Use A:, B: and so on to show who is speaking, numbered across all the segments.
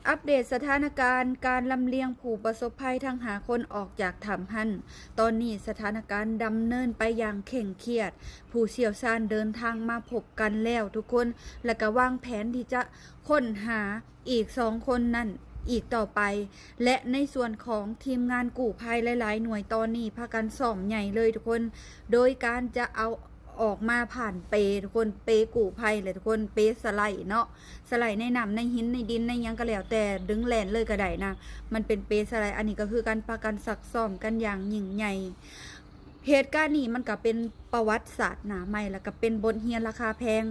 A: อัปเดตสถานการณ์การลำเลียงผู้ประสบภัยทางหาคนออกจากถ้ำหันตอนนี้สถานการณ์ดำเนินไปอย่างเคร่งเครียดผู้เชี่ยวชาญเดินทางมาพบกันแล้วทุกคนและก็วางแผนที่จะค้นหาอีก2 คนนั่นอีกต่อไปและในส่วนของทีมงานกู้ภัยหลายๆหน่วยตอนนี้พากันซ่อมใหญ่เลยทุกคนโดยการจะเอาออกมาผ่านเปทุกคนเปกู้ภัยเลยทุกคนเปสไลด์เนาะสไลด์ในน้ำในหินในดินในยังก็แล้วแต่ดึงแลนเลยก็ได้นะมันเป็นเปสไลด์อันนี้ก็คือการประกันซักซ้อมกันอย่างยิ่งใหญ่เหตุการณ์นี้มันก็เป็นประวัติศาสตร์หนาใหม่แล้วก็เป็นบทเรียนราคาแพง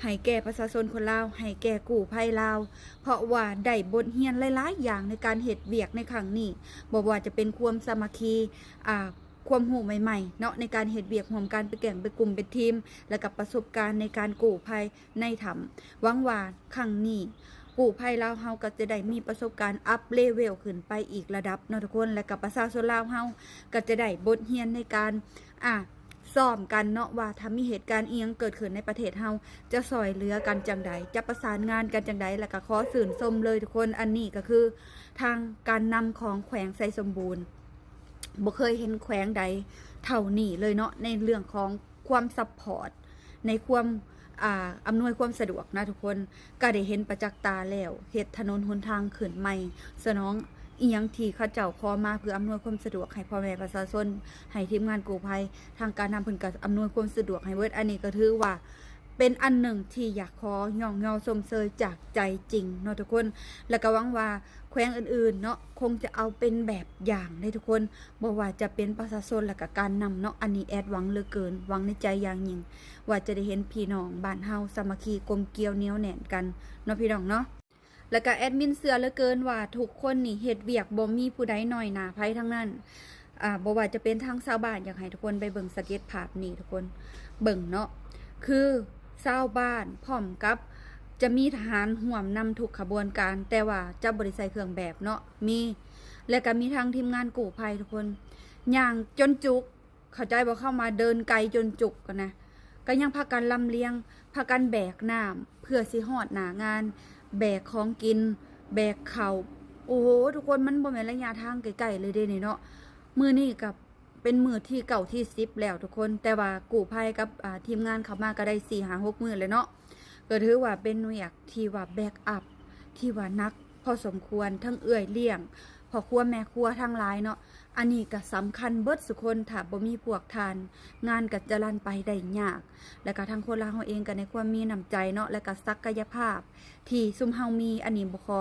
A: ให้แก่ประชาชนคนลาวให้แก่กู้ภัยลาวเพราะว่าได้บทเรียนหลายๆอย่างในการเหตุเวียกในครั้งนี้บอกว่าจะเป็นความสามัคคีความหูใหม่ๆเนาะในการเหตุเบียกร่วมกันไปแก่งไปกลุ่มเป็นทีมและกับประสบการณ์ในการกู้ภัยในถ้ำหวังว่าครั้งนี้กู้ภัยลาวเฮาก็จะได้มีประสบการณ์อัพเลเวลขึ้นไปอีกระดับเนาะทุกคนและกับประชาชนลาวเฮาก็จะได้บทเรียนในการซ้อมกันเนาะว่าถ้ามีเหตุการณ์เอียงเกิดขึ้นในประเทศเฮาจะซอยเหลือกันจังใดจะประสานงานกันจังใดและก็ขอสื่นชมเลยทุกคนอันนี้ก็คือทางการนำของแขวงไซสมบูรณ์บ่เคยเห็นแขวงใดเท่านี้เลยเนาะในเรื่องของความซัพพอร์ตในความอำนวยความสะดวกนะทุกคนก็ได้เห็นประจักษ์ตาแล้วเฮ็ดถนนหนทางขึ้นใหม่สนองอีหยังที่เขาเจ้าขอมาเพื่ออำนวยความสะดวกให้พ่อแม่ประชาชนให้ทีมงานกู้ภัยทางการนำเพิ่นก็อำนวยความสะดวกให้เบิดอันนี้ก็ถือว่าเป็นอันหนึ่งที่อยากขอย่องยอชมเชยจากใจจริงเนาะทุกคนแล้วก็หวังว่าแขวงอื่นๆเนาะคงจะเอาเป็นแบบอย่างให้ทุกคนบ่ว่าจะเป็นประชาชนและก็การนำเนาะอันนี้แอดหวังเหลือเกินหวังในใจอย่างยิ่งว่าจะได้เห็นพี่น้องบ้านเฮาสามัคคีกลมเกลียวเหนียวแน่นกันเนาะพี่น้องเนาะแล้วก็แอดมินเสือเหลือเกินว่าทุกคนนี่เฮ็ดเวียกบ่มีผู้ใดน้อยหน้าไผทั้งนั้นบ่ว่าจะเป็นทางชาวบ้านอยากให้ทุกคนไปเบิ่งสเก็ตภาพนี่ทุกคนเบิ่งเนาะคือชาวบ้านพร้อมกับจะมีทหารห่วมนำทุกขบวนการแต่ว่าจะบริใส่เครื่องแบบเนาะมีและก็มีทางทีมงานกู้ภัยทุกคนย่างจนจุกเข้าใจบ่เข้ามาเดินไกลจนจุกกันนะก็ยังพากันลำเลียงพากันแบกน้ำเพื่อสิฮอดหน้างานแบกของกินแบกข้าวโอ้โหทุกคนมันบ่แม่นระยะทางไกลๆเลยเด้นี่เนาะมื้อนี้กับเป็นมื้อที่เก่าที่10แล้วทุกคนแต่ว่ากู้ภัยกับทีมงานเข้ามาก็ได้4-5-6 มื้อเลยเนาะก็ถือว่าเป็นเวียกที่ว่าแบกอัพที่ว่านักพอสมควรทั้งเอื้อยเลี้ยงพ่อครัวแม่ครัวทั้งหลายเนาะอันนี้ก็สำคัญเบิดสุคนถ้าบ่มีพวกทานงานก็จะลันไปได้ยากแล้วก็ทางคนลาวเฮาเองก็ในความมีน้ำใจเนาะและก็ศักยภาพที่ซุมเฮามีอันนี้บ่ขอ